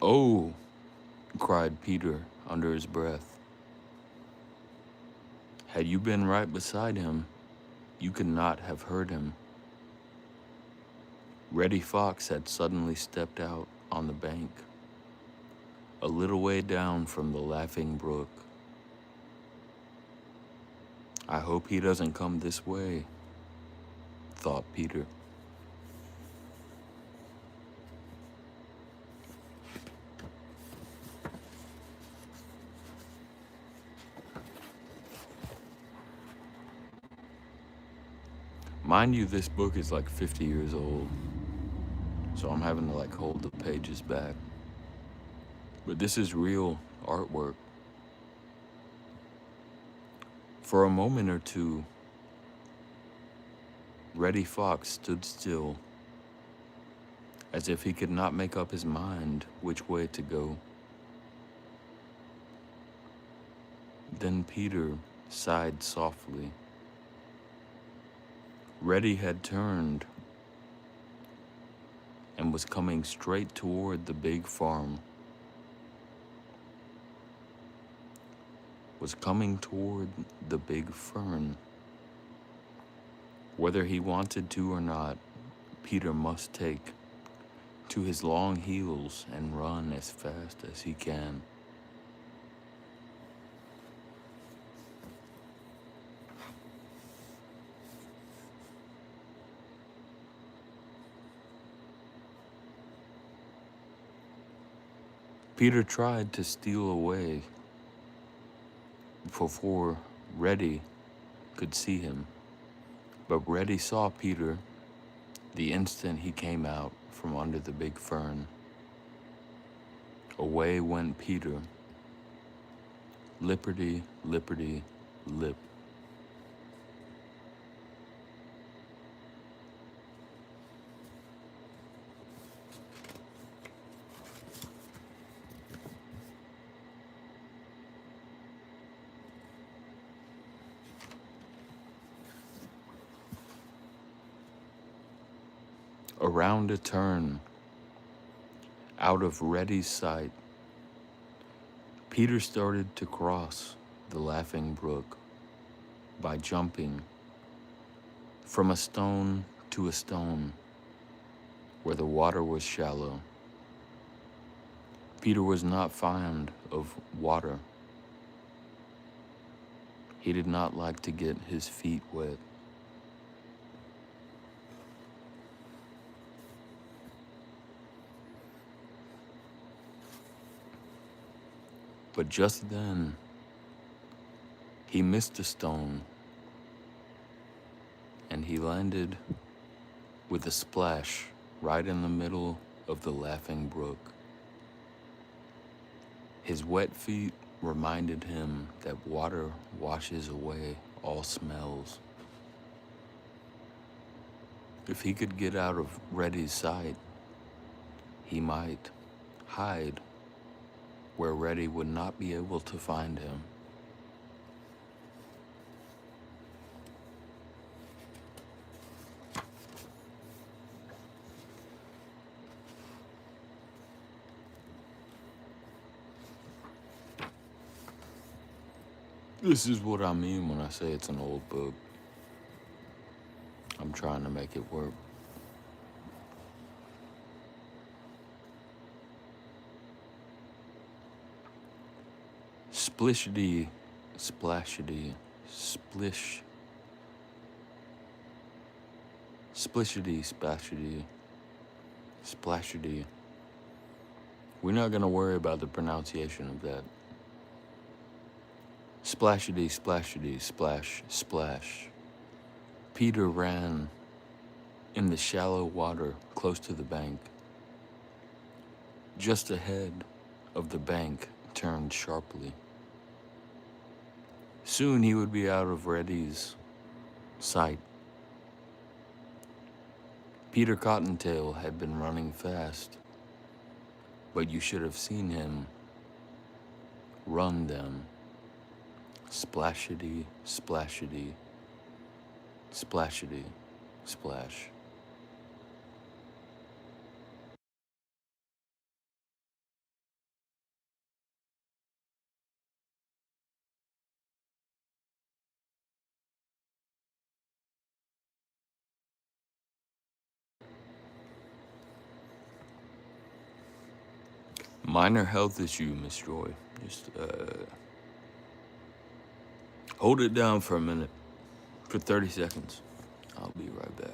"Oh," cried Peter under his breath. Had you been right beside him, You could not have heard him. Reddy Fox had suddenly stepped out on the bank, a little way down from the Laughing Brook. I hope he doesn't come this way, thought Peter. Mind you, this book is like 50 years old, so I'm having to like hold the pages back. But this is real artwork. For a moment or two, Reddy Fox stood still, as if he could not make up his mind which way to go. Then Peter sighed softly. Reddy had turned and was coming straight toward the big farm. Was coming toward the big fern. Whether he wanted to or not, Peter must take to his long heels and run as fast as he can. Peter tried to steal away before Reddy could see him, but Reddy saw Peter the instant he came out from under the big fern. Away went Peter, lipperty, lipperty, lip. Around a turn, out of Reddy's sight, Peter started to cross the Laughing Brook by jumping from a stone to a stone where the water was shallow. Peter was not fond of water. He did not like to get his feet wet. But just then, he missed a stone, and he landed with a splash right in the middle of the Laughing Brook. His wet feet reminded him that water washes away all smells. If he could get out of Reddy's sight, he might hide where Reddy would not be able to find him. This is what I mean when I say it's an old book. I'm trying to make it work. Splishity, splashity, splish. Splishity, splashity, splashity. We're not gonna worry about the pronunciation of that. Splashity, splashity, splash, splash. Peter ran in the shallow water close to the bank. Just ahead of the bank turned sharply. Soon he would be out of Reddy's sight. Peter Cottontail had been running fast, but you should have seen him run them. Splashity, splashity, splashity, splash. Minor health issue, Miss Joy. Just hold it down for a minute, for 30 seconds. I'll be right back.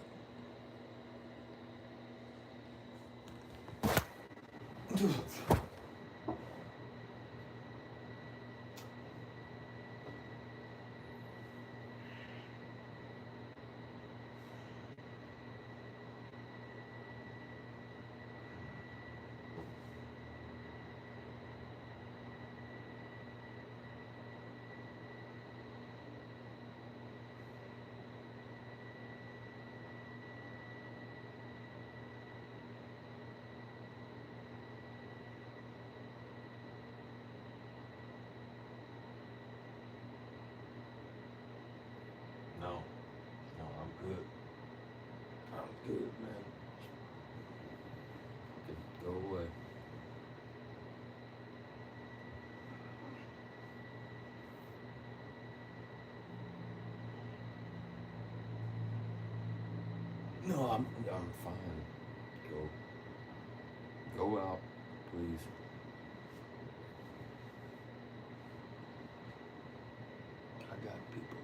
No, I'm good. I'm good, man. Go away. No, I'm fine. Go out, please. I got people.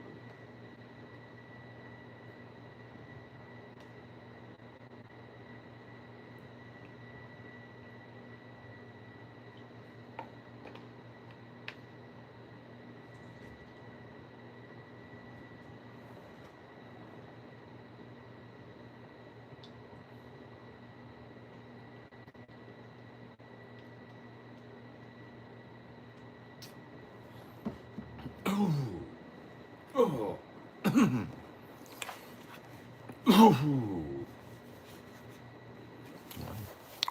Oh.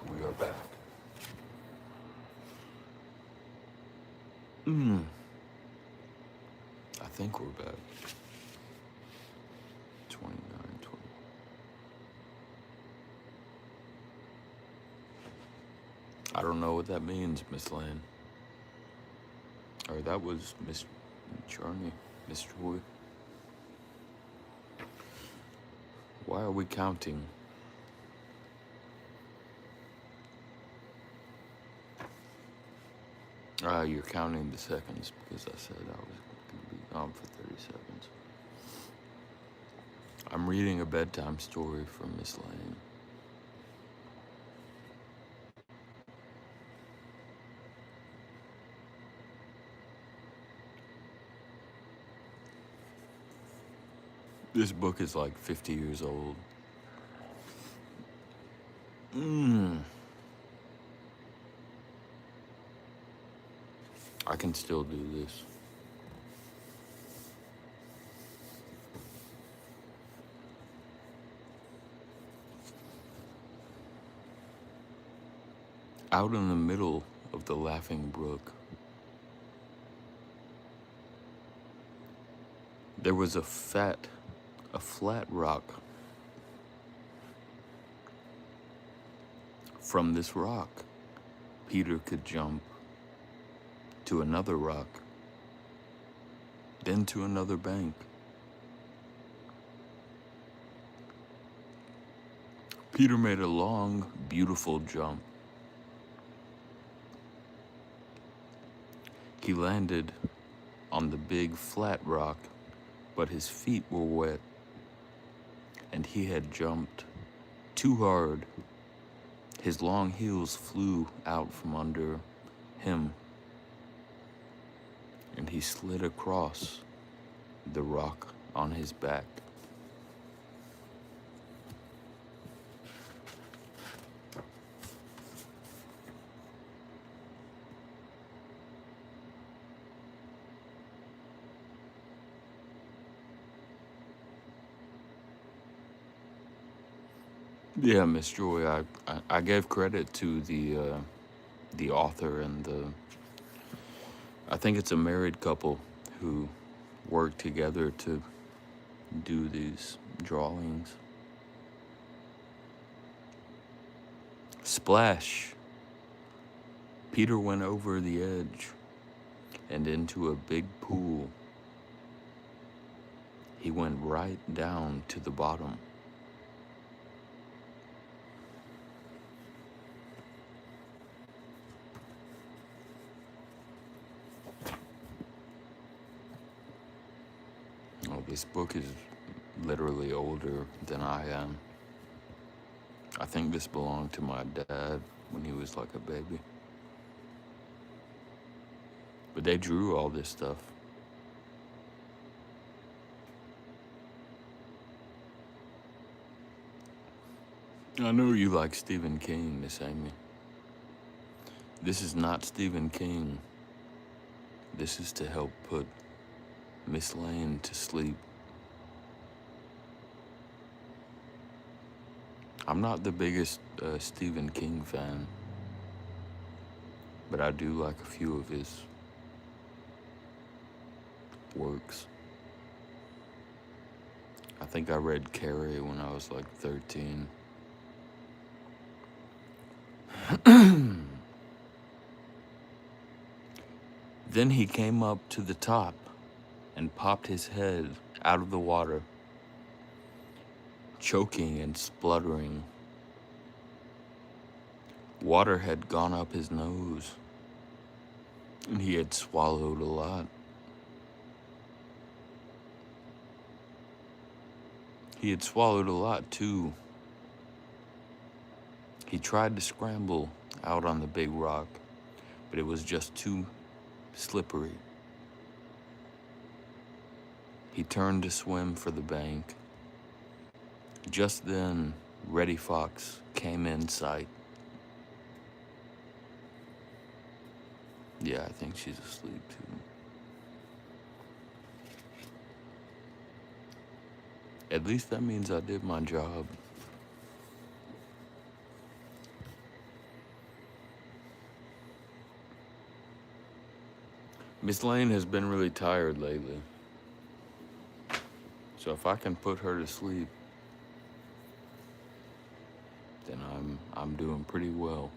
We are back. I think we're back. 29, 20. I don't know what that means, Miss Lane. Or that was Miss Charney, Miss Joy. Why are we counting? You're counting the seconds because I said I was going to be gone for 30 seconds. I'm reading a bedtime story from Miss Lane. This book is like 50 years old. I can still do this. Out in the middle of the Laughing Brook, there was a flat rock. From this rock, Peter could jump to another rock, then to another bank. Peter made a long, beautiful jump. He landed on the big flat rock, but his feet were wet, and he had jumped too hard. His long heels flew out from under him, and he slid across the rock on his back. Yeah, Miss Joy, I gave credit to the author and I think it's a married couple who worked together to do these drawings. Splash! Peter went over the edge and into a big pool. He went right down to the bottom. this book is literally older than I am. I think this belonged to my dad when he was like a baby. But they drew all this stuff. I know you like Stephen King, Miss Amy. This is not Stephen King. This is to help put Miss Lane to sleep. I'm not the biggest Stephen King fan, but I do like a few of his works. I think I read Carrie when I was like 13. Then he came up to the top and popped his head out of the water, choking and spluttering. Water had gone up his nose, and he had swallowed a lot. He had swallowed a lot, too. He tried to scramble out on the big rock, but it was just too slippery. He turned to swim for the bank. Just then, Reddy Fox came in sight. Yeah, I think she's asleep too. At least that means I did my job. Miss Lane has been really tired lately. So if I can put her to sleep, then I'm doing pretty well.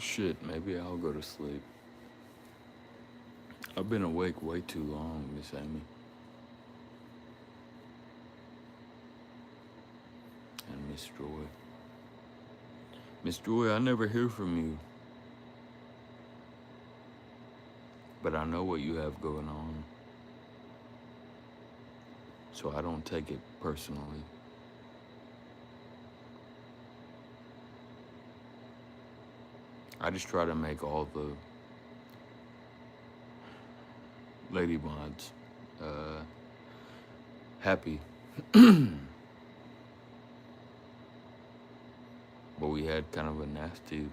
Shit, maybe I'll go to sleep. I've been awake way too long, Miss Amy. And Miss Joy. Miss Joy, I never hear from you. But I know what you have going on. So I don't take it personally. I just try to make all the lady mods happy. But we had kind of a nasty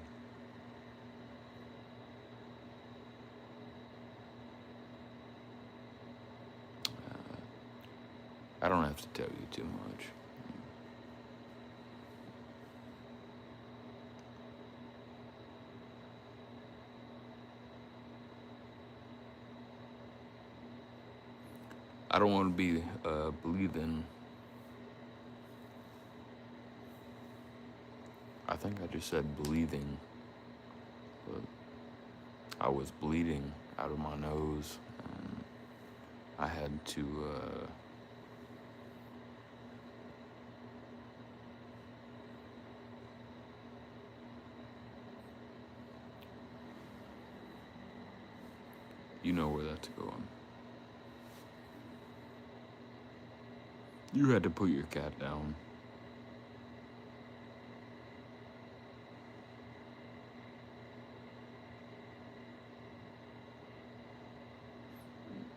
I don't have to tell you too much. I don't want to be bleeding. I think I just said bleeding, but I was bleeding out of my nose, and I had to you know where that's going. You had to put your cat down.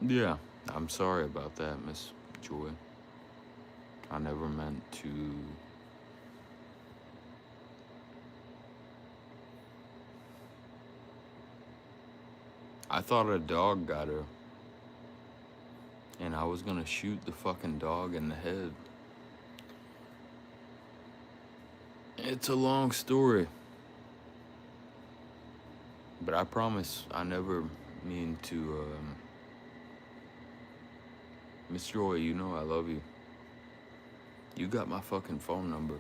Yeah, I'm sorry about that, Miss Joy. I never meant to. I thought a dog got her. And I was gonna shoot the fucking dog in the head. It's a long story. But I promise I never mean to, Miss Joy, you know I love you. You got my fucking phone number.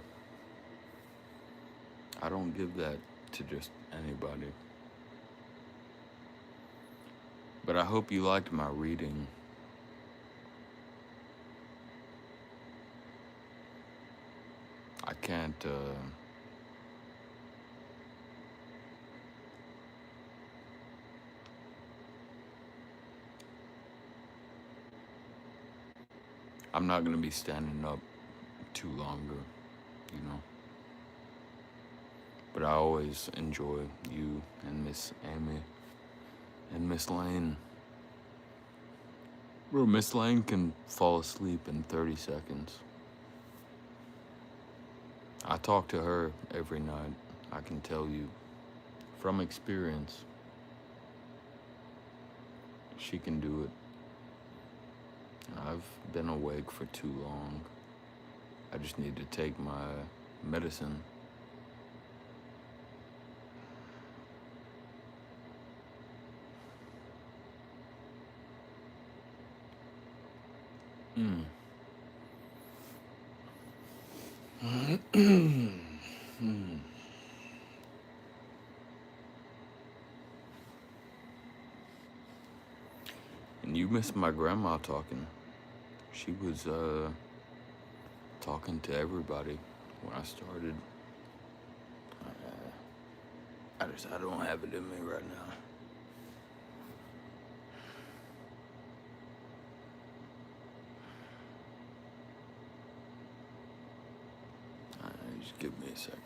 I don't give that to just anybody. But I hope you liked my reading. I can't, I'm not gonna be standing up too longer, you know. But I always enjoy you and Miss Amy and Miss Lane. Bro, Miss Lane can fall asleep in 30 seconds. I talk to her every night. I can tell you from experience, she can do it. I've been awake for too long. I just need to take my medicine. And you missed my grandma talking. She was talking to everybody when I started. I don't have it in me right now. Just give me a second.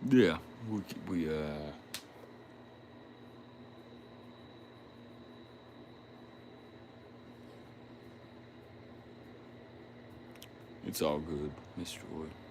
Yeah, we it's all good, Miss Joy.